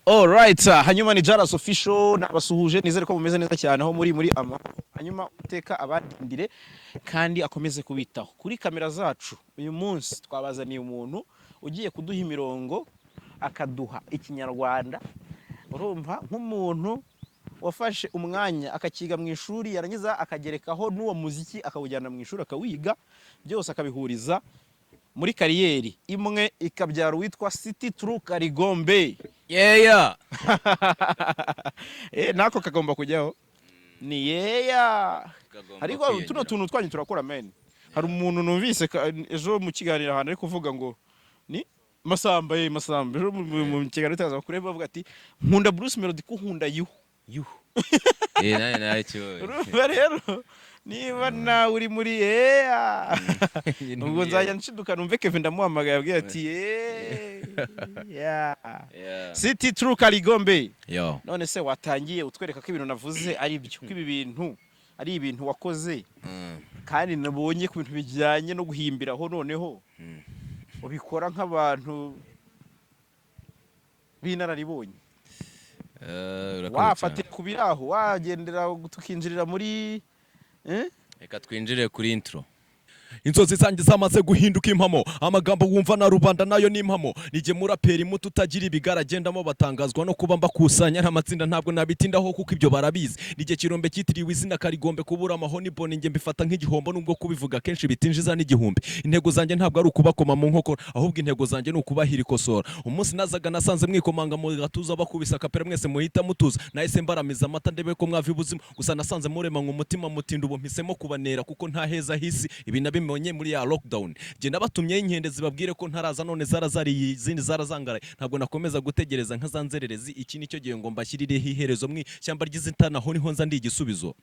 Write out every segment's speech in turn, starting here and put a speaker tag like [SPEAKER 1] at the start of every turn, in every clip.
[SPEAKER 1] Alright, hanyuma ni Jaras official nabasuhuje nizere ko mumeze neza cyane aho muri ama. Hanyuma uteka abadindire kandi akomeze kubitaho. Kuri kamera zacu uyu munsi twabazaniye umuntu ugiye kuduha imirongo akaduha ikinyarwanda. Urumva nk'umuntu wafashe umwanya akakiga mu ishuri yarangiza akagerekaho n'uwo muziki akawujyana mu ishuri akawiga byose akabihuriza muri kariyeri imwe ikabyara witwa City True Karigombe.
[SPEAKER 2] Yeah.
[SPEAKER 1] Nako kagomba kujyaho ni ariko tuno tuntu twanyu turakora men. Hari umuntu numvise ejo mu kiganiro ahantu ari kuvuga ngo ni Masamba ejo mu kiganiro taza kureba bavuga ati nkunda Bruce Melody ko nkunda you
[SPEAKER 2] naye cyo
[SPEAKER 1] rero niba na uri muri ubwo nzajya nshiduka numve Kevin ndamuhamagaye abwiye ati City True Karigombe. None se watangiye utwereka ko ibintu navuze ari byo ko ibi bintu ari ibintu wakoze kandi nabonye ku bintu bijyanye no guhimbiraho noneho ubikora nk'abantu binararibonye. Wafatira ku biraho wagendera tukinjirira muri
[SPEAKER 2] reka twinjire kuri intro.
[SPEAKER 3] Inzozi zanjye zamaze guhinduka impamo, amagambo wumva na rubanda nayo ni impamo. Nige muraperi muto utagira ibigaragendamo batangazwa no kuba mbakusanya n'amatsinda ntabwo nabitindaho kuko ibyo barabizi. Nige kirombe kitiriwe izina Karigombe kubura amahoni bone nge mbifata nk'igihombo nubwo kubivuga kenshi bitinjiza n'igihumbi. Intego zanjye ntabwo ari ukubakoma mu nkokora ahubwo intego zanjye ni ukubahira ikosora. Umunsi nazaga nasanze mwikomanga mu gatuza bakubisa kapera mwese muhita mutuza. Nahise mbaramiza amata ndebe ko mwavi ubuzima gusa nasanze murema nk'umutima mutinda ubu mpisemo kubanera kuko nta heza hisi ibi nabimenye muri ya lockdown. Je nabatumye inkende zibabwire ko ntaraza none zarazari izindi zarazangaraye ntabwo nakomeza gutegereza nkazanzererezi iki nicyo gihe ngo mbashyirireho iherezo mwi cyamba ry'izintana ho niho nza ndi igisubizo.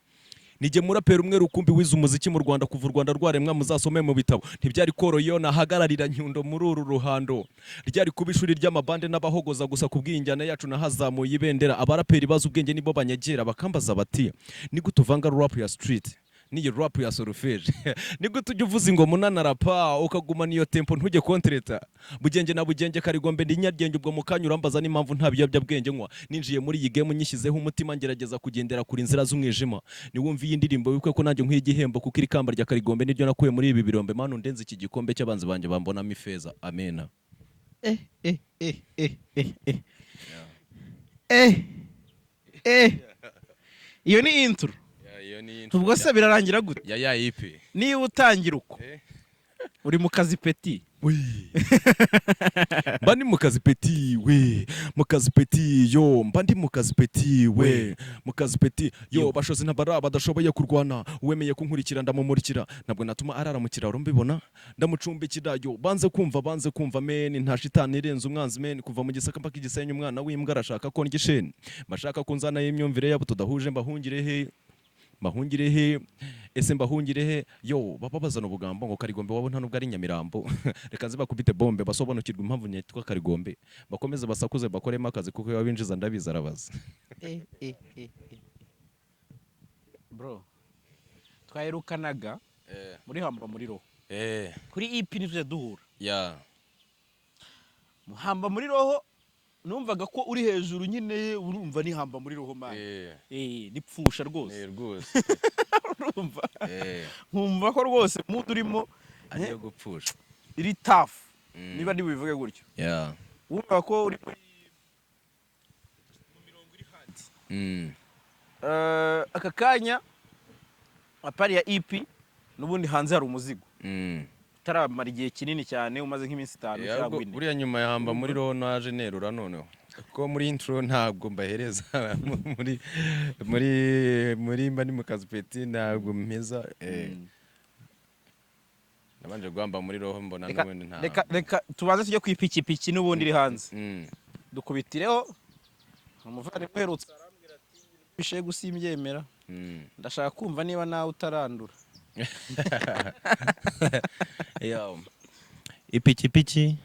[SPEAKER 3] Nige murapera umwe rukumbi wize umuziki mu Rwanda kuva u Rwanda rwaremwa muzasome mu bitabo ntibyari koroyo nahagararira Nyundo muri uru ruhando ryari kuba ishuri ry'amabande n'abahogoza gusa kubw'injyana yacu nahazamuye ibendera abaraperi baza ubwenge nibo banyagera bakambaza bati ni gutuvanga rap ya street ni rap ya solfege niko tujye uvuza ingoma unanarapa ukaguma niyo tempo ntujye kontreta bugenge na bugenge Karigombe ndi nyaryenge ubwo mukanyura mbaza n'impamvu nta biyobyabwenge nkwa ninjiye muri iyi game nyishyizeho umutima ngerageza kugendera kuri inzira z'umwijima niwumva iyi ndirimbo wikwe ko nanjye nkwiye igihembo kuko iri kamba rya Karigombe niryo nakuye muri ibi birombe manu ndenze iki gikombe cy'abanzi banje bambonamo ifeza amena.
[SPEAKER 1] Iyo ni intro. Ubwo se birarangira gute?
[SPEAKER 2] Ya ipi.
[SPEAKER 1] Niba utangira uko. Uri mu kazi peti.
[SPEAKER 3] Mbandi mu kazi peti we mu kazi peti yo mbandi mu kazi peti we mu kazi peti yo bashoze ntabara badashoboye kurwana wemeye kunkurikira ndamumurikira ntabwo natuma arara mu kiraro mbibona ndamucumbikira yo banze kumva men nta shitani irenze umwanzi men kuva mu gisaka mpaka igisenye umwana w'imbwa arashaka ko ngisheni bashaka kunzana y'imyumvire yabo tudahuje mbahungire he ese mbahungire he yo bababazana ubugambo ngo Karigombe wabo nta nubwo ari Nyamirambo reka nziba kubite bombe basobanukirwa impamvu nyitwa Karigombe bakomeze basakuze bakoremo akazi kuko yabinjiza ndabiza arabaza.
[SPEAKER 1] Bro twaherukanaga muri hamba muri roho kuri EP nituje duhura muhamba muri roho numvaga ko uri hejuru nyine urumva ni hamba muri roho man nipfusha rwose urumva nkumva ko rwose mu durimo
[SPEAKER 2] agiye gupfusha
[SPEAKER 1] iri tough niba ndi bivuge gutyo urumva ko uri muri mirongo iri hanze aka kanya apari ya EP nubundi hanze hari umuzigo taramara igihe kinini cyane umaze nk'iminsi 5 cyangwa 4
[SPEAKER 2] buriya nyuma ya hamba muri roho naje nerura noneho ko muri intro ntabwo mbahereza muri mbani mu kazi peti ntabwo mpeza nabanje gwamba muri roho mbona n'ubundi nta
[SPEAKER 1] reka tubanze tujye kwipikipiki n'ubundi iri hanze dukubitireho umuvandimwe uherutse arambwira ati bishe gusimbyemera ndashaka kumva niba nawe utarandura
[SPEAKER 3] ipikipiki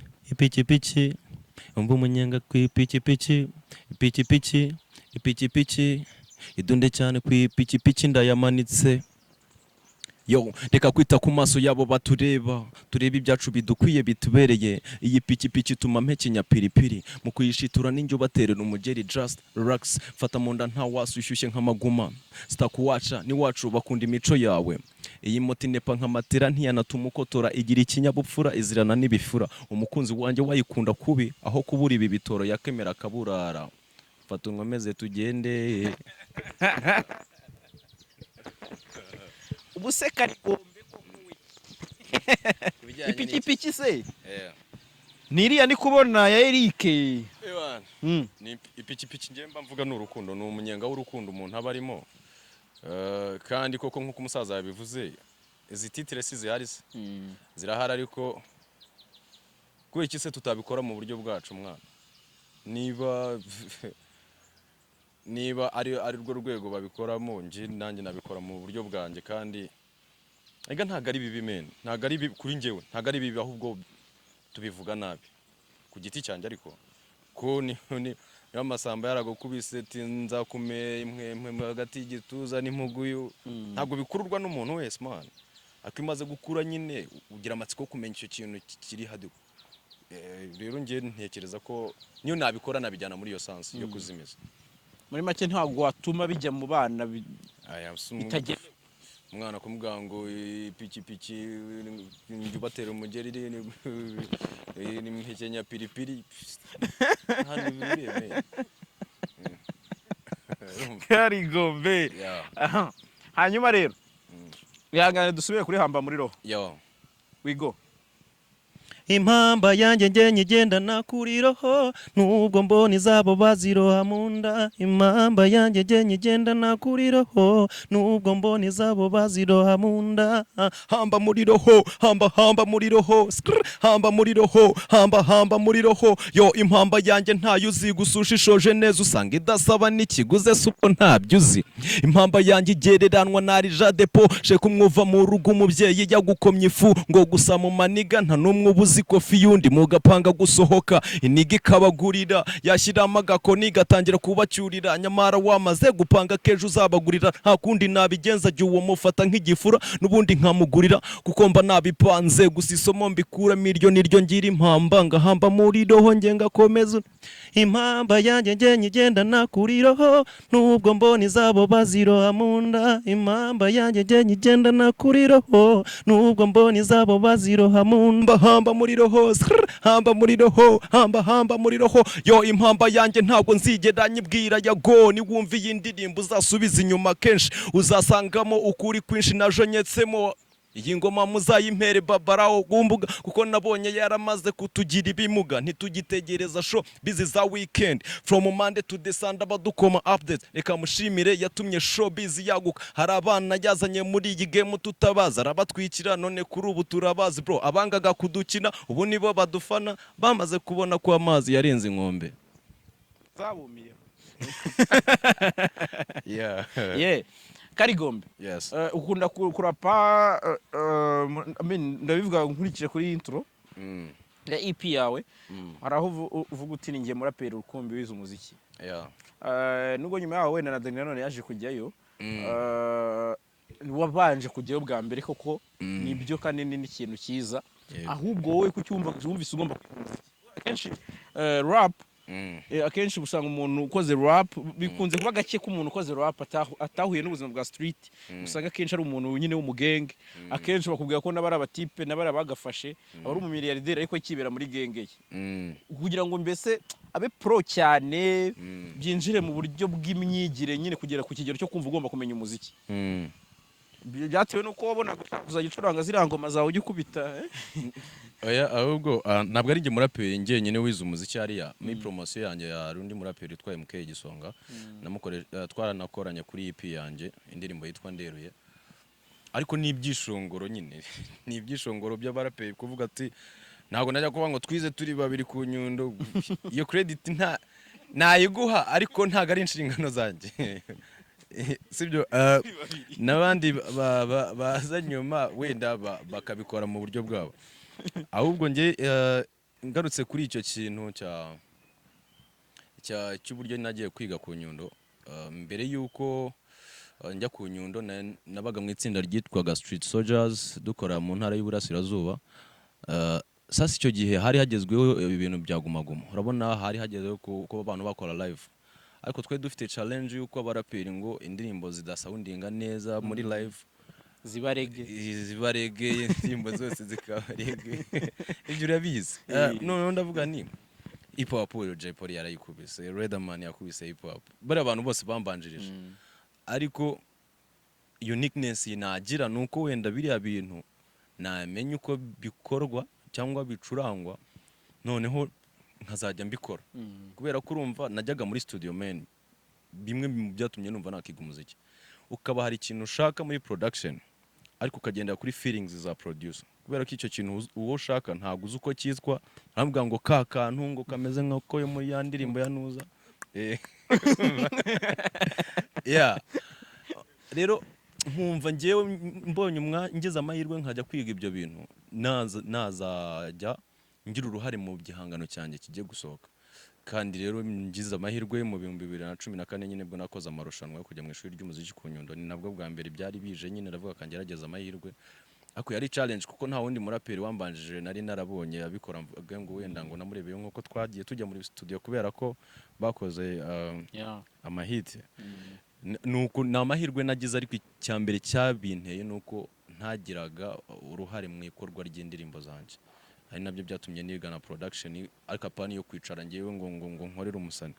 [SPEAKER 3] umva umunyenga ku ipikipiki idunde cyane ku ipikipiki ndayamanitse yo reka kwita ku maso yabo batureba turebe ibyacu bidukwiye bitubereye iyi pikipiki ituma mpekenya piripiri mu kuyishitura n'injyo baterera umugeri just relax fata mu nda nta wasi ushyushye nk'amaguma sitakuwaca n'iwacu bakunda imico yawe iyi moto inepa nk'amatera ntiyanatuma ukotora igira ikinyabupfura izirana n'ibifura umukunzi wanjye wayikunda kubi aho kubura ibi bitoro yakemera akaburara fata unkomeze tugende
[SPEAKER 1] ubuse Karigombe ko ipikipiki se niriya ni kubona ya Eric
[SPEAKER 2] ni ipikipiki ngiye mba mvuga n'urukundo ni umunyenga w'urukundo umuntu aba arimo kandi koko nk'uko umusaza yabivuze izi titire si zihari se zirahari ariko kubera iki se tutabikora mu buryo bwacu mwana niba ari rwo rwego babikoramo nje nanjye nabikora mu buryo bwanjye kandi ega ntago ari bibi men ntago ari bibi kuri njyewe ntago ari bibi ahubwo tubivuga nabi ku giti cyanjye ariko ko ni amasamba yaragukubise tinza kume imwe hagati y'igituza n'impuguyu ntago bikururwa n'umuntu wese man akimaze gukura nyine ugira amatsiko kumenya icyo kintu kiri hadi rero ngiye ntekereza ko niyo nabikora nabijyana muri iyo sansi yo kuzimiza
[SPEAKER 1] muri make ntabwo watuma bijya mu bana bitagera
[SPEAKER 2] umwana kumubwira ngo ipikipiki njye batera umugeri ni mpekenya piripiri hano bireme
[SPEAKER 1] Karigombe hanyuma rero yangane dusubire kuri hamba muri roho wigo
[SPEAKER 3] impamba yanjye ngenye igenda nakuri roho nubwo mboni zabo baziroha munda impamba yanjye ngenye igenda nakuri roho nubwo mboni zabo baziroha munda hamba muri roho hamba muri roho hamba muri roho hamba muri roho yo impamba yanjye ntayo uzi gususha ishoje neza usanga idasaba n'ikiguze suko ntabyo uzi impamba yanjye igereranwa na Rijadepo sheka umwuva mu rugo umubyeyi yagukomye ifu ngo gusa mu maniga nta numwe ubuzi kofi yundi mugapanga gusohoka iniga ikabagurira yashyiramo agakoni gatangira kubacyurira nyamara wamaze gupanga kejo uzabagurira nta kundi nabigenza jya uwo mufata nk'igifura n'ubundi nkamugurira kuko mba nabipanze gusa isomo mbikura miryo niryo ngira impamba ngahamba muri roho nge ngakomeza impamba yanjye ngenye igenda nakuri roho nubwo mboni zabo baziroha munda impamba yanjye ngenye igenda nakuri roho nubwo mboni zabo baziroha munda hamba muri roho hamba muri roho hamba muri roho yo impamba yanjye ntabwo nzigera nyibwira yago ni wumva iyi ndirimbo uzasubiza inyuma kenshi uzasangamo ukuri kwinshi najonyetsemo iyi ngoma muzayimpere babaraho gumbuga kuko nabonye yaramaze kutugira ibimuga ntitugitegereza show busy za weekend from Monday to the Sunday badukoma update reka mushimire yatumye show busy yaguka hari abana yazanye muri iyi game tutabaza arabatwikira none kuri ubu turabazi bro abangaga kudukina ubu nibo badufana bamaze kubona ko amazi yarenze inkombe
[SPEAKER 1] zabumiye
[SPEAKER 2] yeah
[SPEAKER 1] Karigombe
[SPEAKER 2] yes
[SPEAKER 1] ukunda kurapa ndabivuga nkurikije kuri intro ya EP yawe haraho uvuga uti ningiye murapera urukumbi wize umuziki nubwo nyuma yaho wenda na Daniel none yaje kujyayo wabanje kujyayo bwa mbere koko nibyo kandi n'ikintu cyiza ahubwo wowe kucyumva wumvise ugomba kumuziki akenshi rap akenshi usanga umuntu ukoze rap bikunze kuba gake ko umuntu ukoze rap atahuye n'ubuzima bwa street usanga akenshi ari umuntu nyine w'umugenge akenshi bakubwira ko nabari abatipe nabari abagafashe abari umumiliyarderi ariko kibera muri genge kugira ngo mbese abe pro cyane byinjire mu buryo bw'imyigire nyine kugera ku kigero cyo kumva ugomba kumenya umuziki byatewe nuko wabona kuzajya ucuranga ziriya ngoma zawe ujya ukubita
[SPEAKER 2] oya ahubwo ntabwo ari njye muraperi njye nyine wize umuziki hariya muri promotion yanjye ya rundi muraperi utwaye MK Gisonga twaranakoranye kuri EP yanjye indirimbo yitwa Nderuye ariko ni ibyishongoro nyine ni ibyishongoro by'abaraperi kuvuga ati ntabwo najya kuvuga ngo twize turi babiri ku Nyundo iyo credit nayiguha ariko ntabwo ari inshingano zanjye sibyo n'abandi baza nyuma wenda bakabikora mu buryo bwabo ahubwo nge ngarutse kuri icyo kintu cy'uburyo nagiye kwiga ku Nyundo mbere yuko njya ku Nyundo nabaga mu itsinda ryitwaga Street Soldiers dukora mu ntara y'Iburasirazuba. Sasa icyo gihe hari hagezweho ibintu bya gumaguma, urabona hari hagezweho ko abantu bakora live, ariko twe dufite challenge yuko abaraperi ngo indirimbo zidasoundinga neza muri live,
[SPEAKER 1] ziba reggae
[SPEAKER 2] indirimbo zose zikaba reggae. Ibyo urabizi. None ndavuga ni hip hop yo Jay Polly yarayikubise, Redman yakubise hip hop, bari abantu bose bambanjirije. Ariko uniqueness nagira nuko wenda biriya bintu namenye uko bikorwa cyangwa bicurangwa, noneho nkazajya mbikora. Kubera ko urumva najyaga muri studio man, bimwe byatumye numva nakiga umuziki. Ukaba hari ikintu ushaka muri production ariko ukagenda kuri feelings za producer, kubera ko icyo kintu uwo ushaka ntabwo uzi uko cyitwa, aravuga ngo ka kantu ngo kameze nk'uko yo muri ya ndirimbo ya Nuza. Yeah, rero nkumva ngewe mbonye ngeze amahirwe nkajya kwiga ibyo bintu, nazajya ngira uruhare mu gihangano cyanjye kigiye gusohoka. Kandi rero ngize amahirwe mu 2014 nyine bwo nakoze amarushanwa yo kujya mu ishuri ry'umuziki ku Nyundo, ni nabwo bwa mbere byari bije nyine ndavuga kangerageza amahirwe. Ariko yari challenge kuko nta wundi muraperi wambanjije nari narabonye abikora, mvuga ngo wenda ngo namurebeye nkuko twagiye tujya muri studio kubera ko bakoze amahiti. Nuko na amahirwe nagize, ariko icyambere cyabinteye nuko ntagiraga uruhare mu ikorwa ry'indirimbo zanje. Hari nabyo byatumye niga na production, ariko apani yo kwicara ngewe ngo nkorera umusani,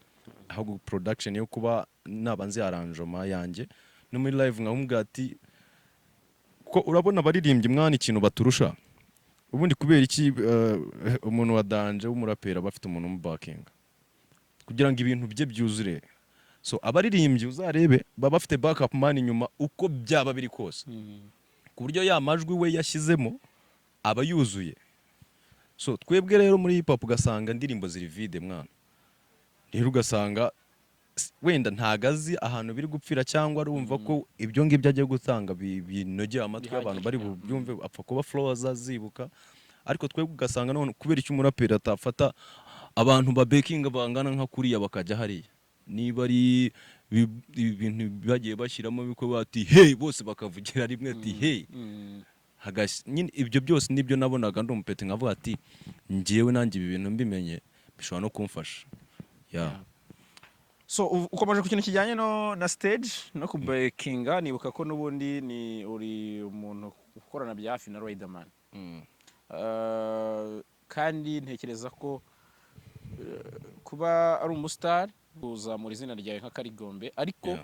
[SPEAKER 2] ahubwo production yo kuba nabanze arrangement yanjye no muri live nkamubwira ati ko urabona baririmbye mwana ikintu baturusha ubundi, kubera iki umuntu wa danje w'umurapera bafite umuntu mu backing kugira ngo ibintu bye byuzure. So abaririmbye uzarebe baba bafite backup man inyuma uko byaba biri kose, ku buryo ya majwi we yashyizemo aba yuzuye. So twebwe rero muri hip hop ugasanga indirimbo ziri vide mwana, rero ugasanga wenda ntagazi ahantu biri gupfira, cyangwa arumva ko ibyo ngibyo agiye gutanga binogeye amatwi y'abantu bari bubyumve, apfa kuba flows azibuka. Ariko twebwe ugasanga none kubera icyo umuraperi atafata abantu ba backing bangana nka kuriya bakajya hariya, niba ari ibintu bagiye bashyiramo biko bati hey bose bakavugira rimwe ati hey nyine ibyo byose nibyo nabonaga ndi umupeti nkavuga ati ngiyewe nanjye ibi bintu mbimenye bishobora no kumfasha.
[SPEAKER 1] So ukomeje ku kintu kijyanye na stage no ku breakinga, nibuka ko nubundi ni uri umuntu ukorana bya hafi na Riderman. Kandi ntekereza ko kuba ari umustar kuzamura izina ryawe nka Karigombe, ariko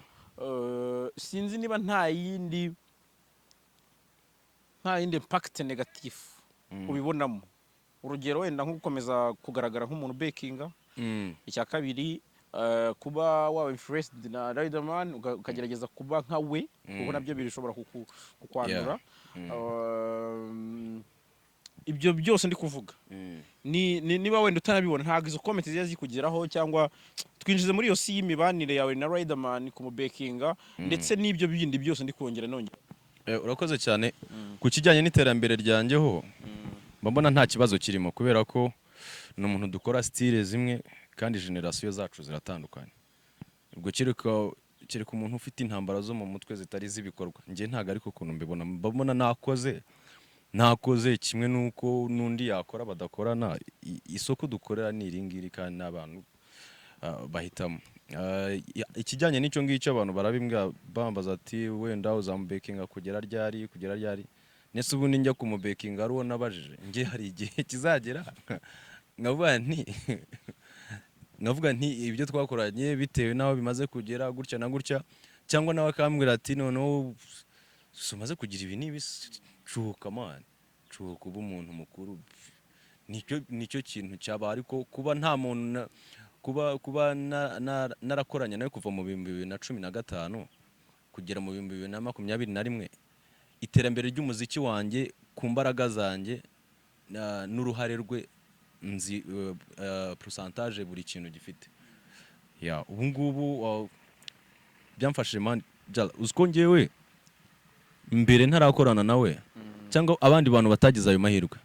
[SPEAKER 1] sinzi niba nta yindi impact negative ubibonamo. Urugero wenda nko gukomeza kugaragara nk'umuntu bekinga, icya kabiri kuba waba influenced na Riderman ukagerageza kuba nka we, kuko nabyo birishobora kukwandura. Ibyo byose ndi kuvuga niba wenda utanabibona ntabwo izo comment ziya zikugeraho, cyangwa twinjize muri iyo si y'imibanire yawe na Riderman ku mubekinga ndetse n'ibyo bindi byose ndi kongera nongera.
[SPEAKER 2] Urakoze cyane. Ku kijyanye n'iterambere ryanjyeho mbona nta kibazo kirimo, kubera ko ni umuntu dukora style zimwe kandi generation zacu ziratandukanye. Ubwo kereka umuntu ufite intambara zo mu mutwe zitari zibikorwa, ngiye ntago ariko ukuntu mbona nakoze kimwe nuko nundi yakora badakorana. Isoko dukorera ni iringiri kandi n'abantu bahitamo. Ikijyanye n'icyo ngicyo abantu barabimbwa bambaza ati wenda uzamubekinga kugera ryari nese ubundi njya kumubekinga ari uwo nabajije ngiye hari igihe kizagera nkavuga nti ibyo twakoranye bitewe naho bimaze kugera gutya na gutya, cyangwa nawe akambwira ati noneho umaze kugira ibi n'ibishuka man cuka uba umuntu mukuru, nicyo kintu cyaba. Ariko kuba nta muntu kuba narakoranye nawe kuva mu 2015 kugera mu 2021, iterambere ry'umuziki wanjye ku mbaraga zanjye n'uruhare rwe nzi pourcentage buri kintu gifite. Ubu ngubu byamfashije man, uziko ngewe mbere ntarakorana nawe cyangwa abandi bantu batagize ayo mahirwe,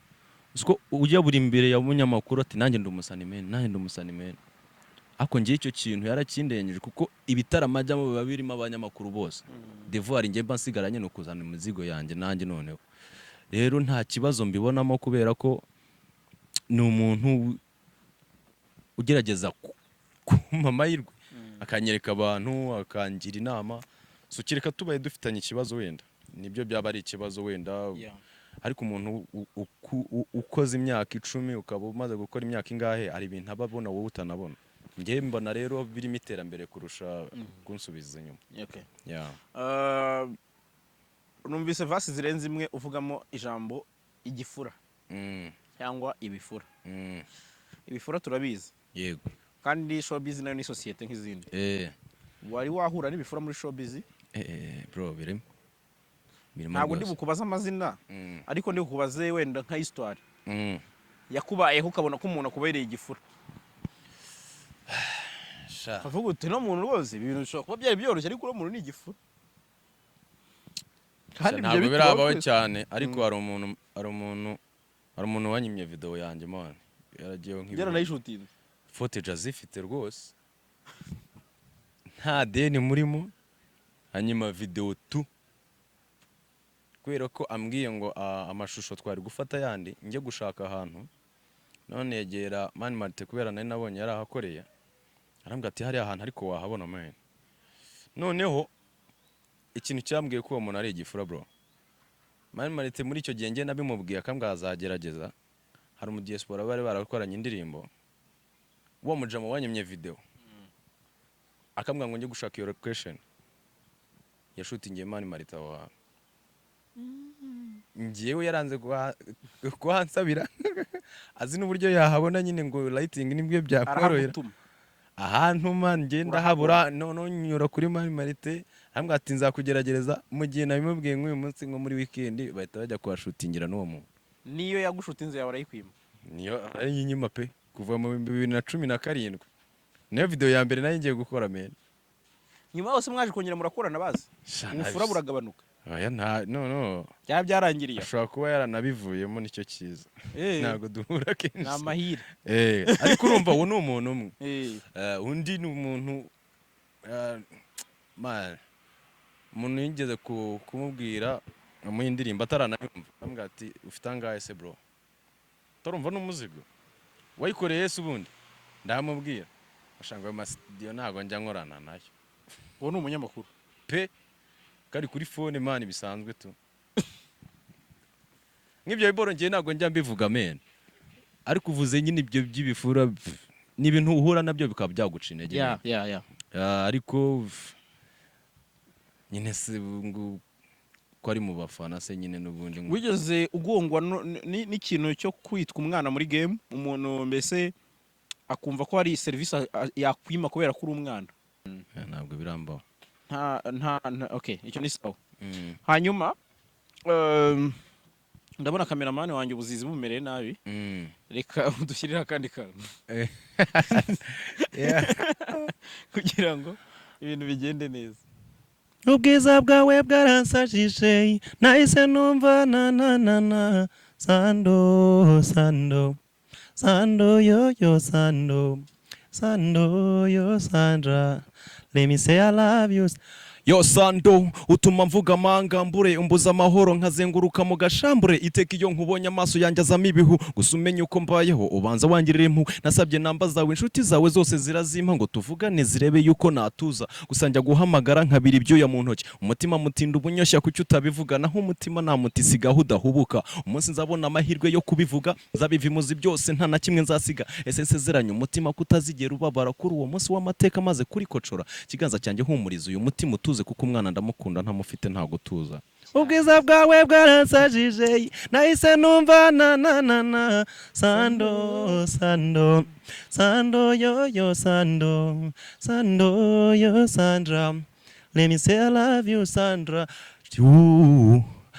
[SPEAKER 2] uziko ujya buri imbere ya munyamakuru ati nanjye ndi umusani men. ariko ngiye icyo kintu yarakindengeje kuko ibitaramo ajyamo biba birimo abanyamakuru bose devoir njye mba nsigaranye no kuzana imizigo yanjye nanjye noneho rero nta kibazo mbibonamo kubera ko ni umuntu ugerageza kumpa amahirwe akanyereka abantu akangira inama so kereka tubaye dufitanye ikibazo wenda nibyo byaba ari ikibazo wenda ariko umuntu ukoze imyaka 10 ukaba umaze gukora imyaka ingahe ari ibintu ababona wowe utanabona njye mbona rero birimo iterambere kurusha kunsubiza inyuma
[SPEAKER 1] okay
[SPEAKER 2] yeah
[SPEAKER 1] numvise vasi zirenze imwe uvugamo ijambo igifura cyangwa ibifura ibifura turabizi
[SPEAKER 2] yego
[SPEAKER 1] kandi showbiz nayo ni societe nk'izindi wari wahura n'ibifura muri showbiz
[SPEAKER 2] bro birimo
[SPEAKER 1] ntabwo ndi bukubaza amazina ariko ndi bukubaze wenda nka histoire yakubayeho ukabona ko umuntu akubereye igifura avuga uti no muntu rwose ibintu bishobora kuba byari byoroshye ariko uno muntu ni igifura
[SPEAKER 2] kandi ntabwo birabaho cyane ariko hari umuntu wanyimye video yanjye man yaragiyeho nk'ibyo
[SPEAKER 1] yaranayishutinze
[SPEAKER 2] footage azifite rwose nta deni murimo hanyuma video tu kubera ko ambwiye ngo amashusho twari gufata yandi njye gushaka ahantu none yegera Mani Martin kubera nari nabonye yari ahakoreye arambwira ati hari ahantu ariko wahabona man noneho ikintu cyambwiye ko uwo muntu ari igifura bro Mani Martin muri icyo gihe njye nabimubwiye akambwa azagerageza hari mu diaspora bari barakoranye indirimbo uwo mujama wanyemye video akambwa ngo njye gushaka iyo location yashutingiye Mani Martin wa ngiyewe yaranze kuhansabira azi n'uburyo yahabona nyine ngo lighting nibyo byakorohera ahantu man ngenda habura none nyura kuri Mani Martin ambwa ati nzakugeragereza mu gihe nabimubwiye nk'uyu munsi ngo muri weekend bahita bajya kuhashutingira n'uwo muntu
[SPEAKER 1] niyo yagushutinze yawe arayikwima
[SPEAKER 2] niyo ari inyuma pe kuva mu 2017 niyo video ya mbere nayo ngiye gukora men
[SPEAKER 1] nyuma yose mwaje kongera murakorana bazi ubufura buragabanuka
[SPEAKER 2] aya no
[SPEAKER 1] cyaba byarangiriye
[SPEAKER 2] ashobora kuba yaranabivuyemo nicyo cyiza ntabwo duhura kenshi
[SPEAKER 1] ni amahire
[SPEAKER 2] ariko urumva uwo ni umuntu umwe undi ni umuntu umuntu yigeze kumubwira mu indirimbo ataranayumva ambwira ati ufite angahe se bro turumva n'umuzigo wayikoreye se ubundi ndamubwira ashanga mu studio ntago njya nkorana nayo
[SPEAKER 1] uwo ni umunyamakuru
[SPEAKER 2] pe kari kuri phone man bisanzwe tu nk'ibyo biboro ngiye ntago njya mbivuga men ariko uvuze nyine ibyo by'ibifura ni ibintu uhura nabyo bikaba byaguca intege ariko nyine se ko ari mu bafana se nyine n'ubundi
[SPEAKER 1] wigeze ugongwa n'ikintu cyo kwitwa umwana muri game umuntu mbese akumva ko hari service yakwima kubera ko uri umwana
[SPEAKER 2] ntabwo birambaho
[SPEAKER 1] okay icyo ni sawa hanyuma ndabona cameraman wanjye ubuzizi bumereye nabi reka udushyirira kandi kantu kugira ngo ibintu bigende neza
[SPEAKER 3] ubwiza bwawe bwaransajije nahise numva na sando yo Sandra let me say I love you yo Sando utuma mvuga amangambure umbuza amahoro nkazenguruka mu gashambure iteka iyo nkubonye amaso yanjye azamo ibihu gusa umenye uko mbayeho ubanza wangirira impu nasabye namba zawe inshuti zawe zose zirazimpa ngo tuvugane zirebe yuko natuza gusa njya guhamagara nkabira ibyo mu ntoki umutima mutinda ubunyoshya kuki utabivuga naho umutima nta mutisigaho udahubuka umunsi nzabona amahirwe yo kubivuga zabivimuzi byose nta na kimwe nzasiga ese nsezeranye umutima kutazigera ubabara kuri uwo munsi w'amateka maze kuri kocora kiganza cyanjye humuriza uyu mutima utuze kuko umwana ndamukunda ntamufite nta gutuza ubwiza bwawe bwaransajije nahise numva na Sando yo Sandra let me say I love you Sandra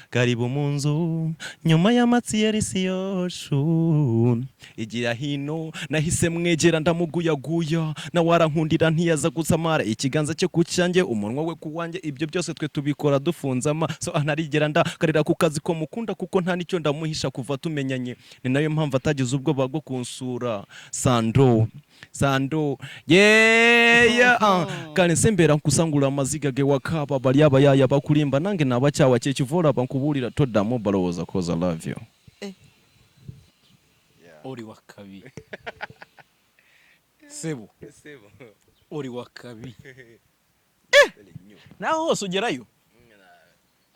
[SPEAKER 3] karibu mu nzu nyuma y'amatsi yarisi yoshu igira hino nahise mwegera ndamuguyaguya nawe arankundira ntiyaza gusamara ikiganza cye ku cyanjye umunwa we ku wanjye ibyo byose twe tubikora dufunze amaso ntarigera ndakarira ku kazi ko mukunda kuko nta nicyo ndamuhisha kuva tumenyanye ni nayo mpamvu atagize ubwoba bwo kunsura Sando kane sembera nkusangula amaziga ge wakaba bali abayaya bakulimba nange nabakyawa kyekivoola bankubuulira toddamu balowooza cause I love you.
[SPEAKER 1] Uri wakabi Sebo uri wakabi naho hose ugerayo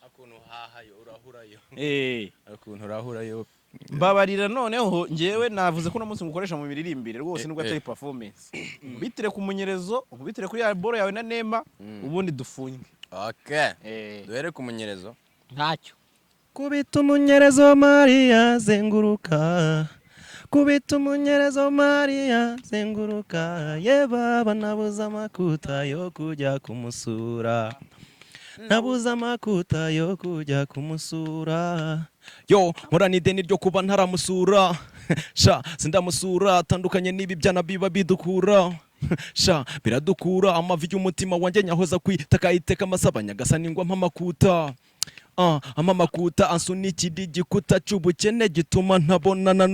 [SPEAKER 2] akuntu hahayo urahurayo akuntu urahurayo
[SPEAKER 1] mbabarira noneho ngewe navuze ko uno munsi mukoresha mu miririmbire rwose nubwo atari performance bitire ku munyerezo bitire kuri ya boro yawe na Nema ubundi dufunge
[SPEAKER 2] duhere ku munyerezo
[SPEAKER 1] ntacyo
[SPEAKER 3] kubita umunyerezo Maria zenguruka kubita umunyerezo Maria zenguruka ye baba nabuza amakuta yo kujya kumusura nabuza amakuta yo kujya kumusura yo murani ideni ryo kuba ntaramusura sha sindamusura atandukanye n'ibi byana biba bidukura sha biradukura amavi y'umutima wanjye nyahoza kwitaka iteka amasabanya gasa ningwa mpamakuta amamakuta ansunikira igikuta cy'ubukene gituma ntabonana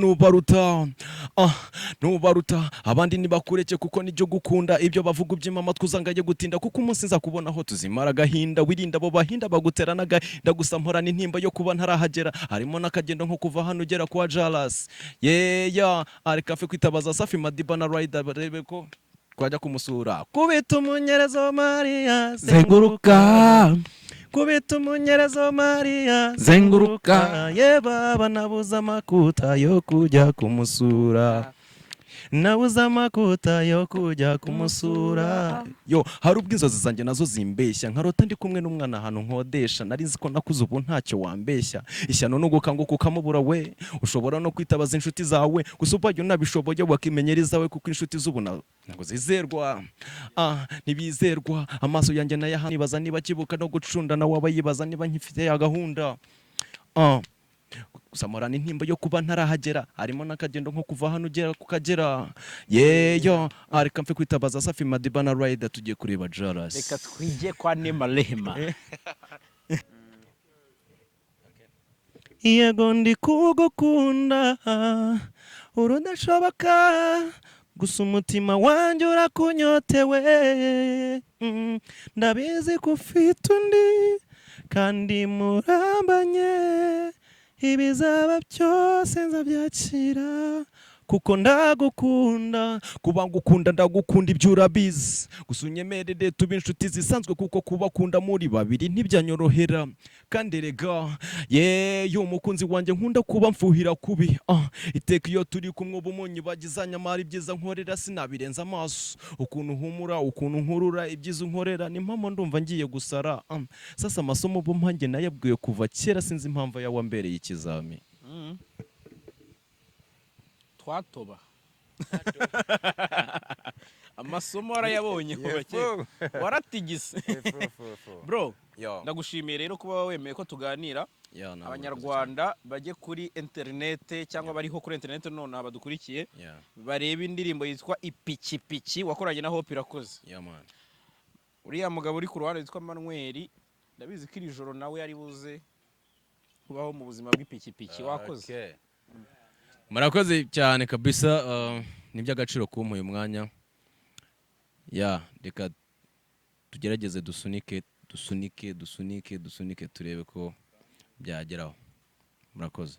[SPEAKER 3] nubaruta abandi nibakureke kuko nijyo gukunda ibyo bavuga by'imama twuzangaye gutinda kuko umunsi nza kubonaho tuzimara agahinda wirinda abo bahinda bagutera n'agahinda gusa mporana intimba yo kuba ntarahagera harimo n'akagendo nko kuva hano ugera kwa Jalas areka afe kwitabaza Safi Madiba na Rider barebe ko twajya kumusura kubita umunyerezo Maria zenguruka kubita umunyerezo Maria zenguruka ye baba nabuza amakuta yo kujya kumusura nabuza amakuta yo kujya kumusura yo hari ubw'inzozi zanjye nazo zimbeshya nkarota ndi kumwe n'umwana ahantu nkodesha nari nzi ko nakuze ubu ntacyo wambeshya ishyano no gukanguka ukamubura we ushobora no kwitabaza inshuti zawe gusa ubaye unabishoboye wakimenyereza we kuko inshuti z'ubu ntabwo zizerwa ntibizerwa amaso yanjye nayo nibaza niba kibuka no gucunda nawe aba yibaza niba nkifite ya gahunda gusamurana intimba yo kuba ntarahagera harimo n'akagendo nko kuva hano ugera kukagera areka mfe kwitabaza Safi Madiba na Rider tugiye kureba Jalas
[SPEAKER 1] reka twige kwa Nema Rehema
[SPEAKER 3] yego ndi kugukunda urudashoboka gusa umutima wanjye urakunyotewe ndabizi ko ufite undi kandi murambanye ibizaba byose nzabyakira kuko ndagukunda kuba ngukunda ndagukunda ibyo urabizi gusa unyemerere tube inshuti zisanzwe kuko kubakunda muri babiri ntibyanyorohera kandi rega yo umukunzi wanjye nkunda kuba mfuhira kubi iteka iyo turi kumwe ubumunyi bagizanya amara ibyiza nkorera sinabirenza amaso ukuntu humura ukuntu nkurura ibyiza unkorera ni mpamvu ndumva ngiye gusara sasa amasomo bo mpanjye nayabwiye kuva kera sinzi impamvu yawe ambereye ikizami
[SPEAKER 1] twatoba amasomo warayabonye kuva kera waratigise bro ndagushimiye rero kuba wemeye ko tuganira abanyarwanda bajye kuri interinete cyangwa bariho kuri interinete none abadukurikiye bareba indirimbo yitwa Ipikipiki wakoranye na Hope Irakoze uriya mugabo uri ku ruhande witwa Manuel ndabizi ko iri joro nawe yari buze kubaho mu buzima bw'ipikipiki wakoze
[SPEAKER 2] murakoze cyane kabisa n'iby'agaciro kumpa uyu mwanya reka tugerageze dusunike turebe ko byageraho murakoze